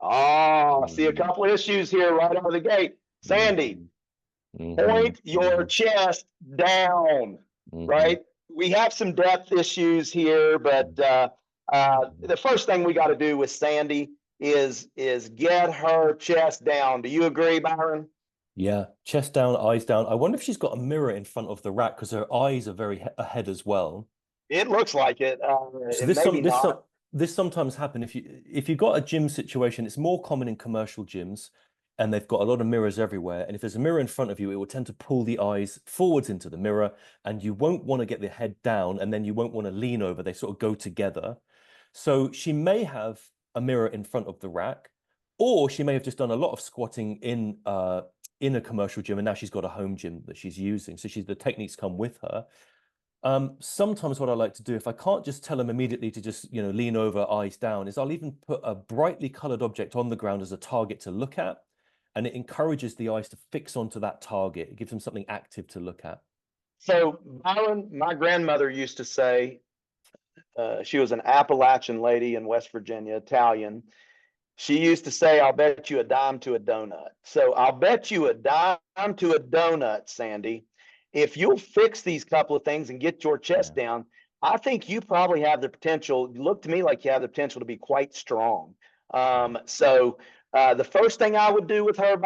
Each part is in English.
Oh, see a Mm, couple of issues here right out of the gate. Sandy, mhm, mhm, point your mhm, chest down, mhm, right? We have some depth issues here, but mhm. the first thing we got to do with Sandy is get her chest down. Do you agree, Byron? Yeah, chest down, eyes down. I wonder if she's got a mirror in front of the rack because her eyes are very ahead as well. It looks like it, So and maybe not. this sometimes happen if you got a gym situation. It's more common in commercial gyms, and they've got a lot of mirrors everywhere. And if there's a mirror in front of you, it will tend to pull the eyes forwards into the mirror, and you won't want to get the head down, and then you won't want to lean over. They sort of go together. So she may have a mirror in front of the rack, or she may have just done a lot of squatting in a commercial gym, and now she's got a home gym that she's using. So the techniques come with her. Sometimes what I like to do, if I can't just tell them immediately to just, lean over, eyes down, is I'll even put a brightly colored object on the ground as a target to look at. And it encourages the eyes to fix onto that target. It gives them something active to look at. So, Byron, my grandmother used to say, she was an Appalachian lady in West Virginia, Italian. She used to say, I'll bet you a dime to a donut. So I'll bet you a dime to a donut, Sandy. If you'll fix these couple of things and get your chest Yeah. down, I think you probably have the potential. You look to me like you have the potential to be quite strong. Yeah. The first thing I would do with her,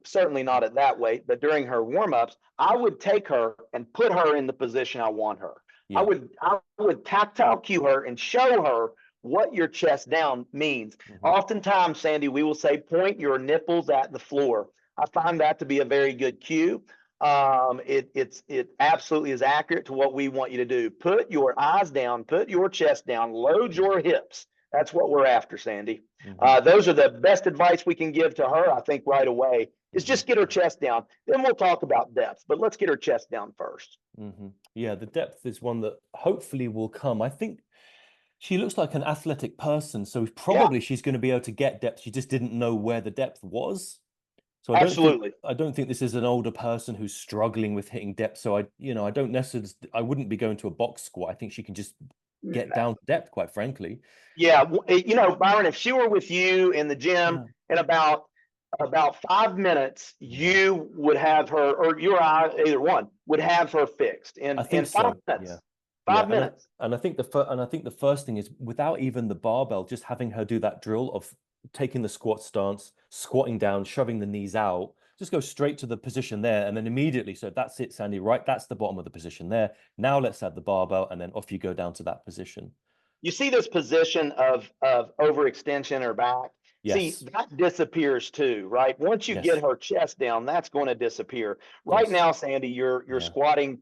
certainly not at that weight, but during her warm ups, I would take her and put her in the position I want her. Yeah. I would tactile cue her and show her what your chest down means. Hmm. Oftentimes, Sandy, we will say, point your nipples at the floor. I find that to be a very good cue. It absolutely is accurate to what we want you to do. Put your eyes down, put your chest down, load your hips. That's what we're after, Sandy. Hmm. Those are the best advice we can give to her, I think, right away, is Hmm. just get her chest down. Then we'll talk about depth, but let's get her chest down first. Yeah, the depth is one that hopefully will come. I think she looks like an athletic person, so Yeah, probably she's going to be able to get depth. She just didn't know where the depth was. So absolutely. I don't think this is an older person who's struggling with hitting depth. So I don't necessarily I wouldn't be going to a box squat. I think she can just get down to depth, quite frankly. Yeah, Byron, if she were with you in the gym Yeah. in about 5 minutes, Yeah. you would have her, or you or I, either one, would have her fixed I in think five so. Yeah. minutes. Yeah, Five minutes. and I think the first thing is without even the barbell, just having her do that drill of taking the squat stance, squatting down, shoving the knees out, just go straight to the position there, and then immediately. So that's it, Sandy. Right, that's the bottom of the position there. Now let's add the barbell, and then off you go down to that position. You see this position of overextension or back. See, Yes, that disappears too, right? Once you get yes, her chest down, that's going to disappear. Right yes, now, Sandy, you're yeah, squatting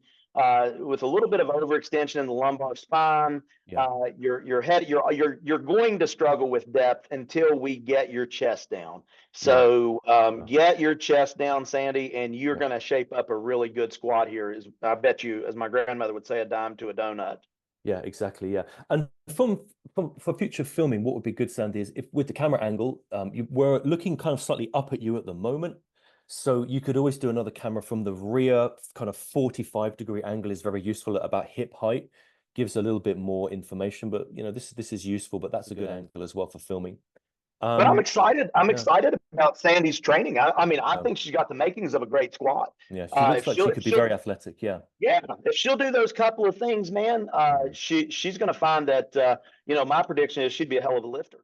with a little bit of overextension in the lumbar spine. yeah, Your head, you're going to struggle with depth until we get your chest down. yeah, So yeah, get your chest down, Sandy, and you're yeah. going to shape up a really good squat here. Is I bet you, as my grandmother would say, a dime to a donut. Yeah, exactly. Yeah, and from for future filming, what would be good, Sandy, is if with the camera angle, we're looking kind of slightly up at you at the moment, so you could always do another camera from the rear, kind of 45-degree angle is very useful at about hip height, gives a little bit more information. But this is useful, but that's a good angle as well for filming. But I'm Um, excited. I'm yeah, excited about Sandy's training. I mean, I yeah, think she's got the makings of a great squat. yeah. She looks If like she if could be she'll, very athletic. Yeah. yeah, if she'll do those couple of things, man, Mhm. she's going to find that. My prediction is she'd be a hell of a lifter.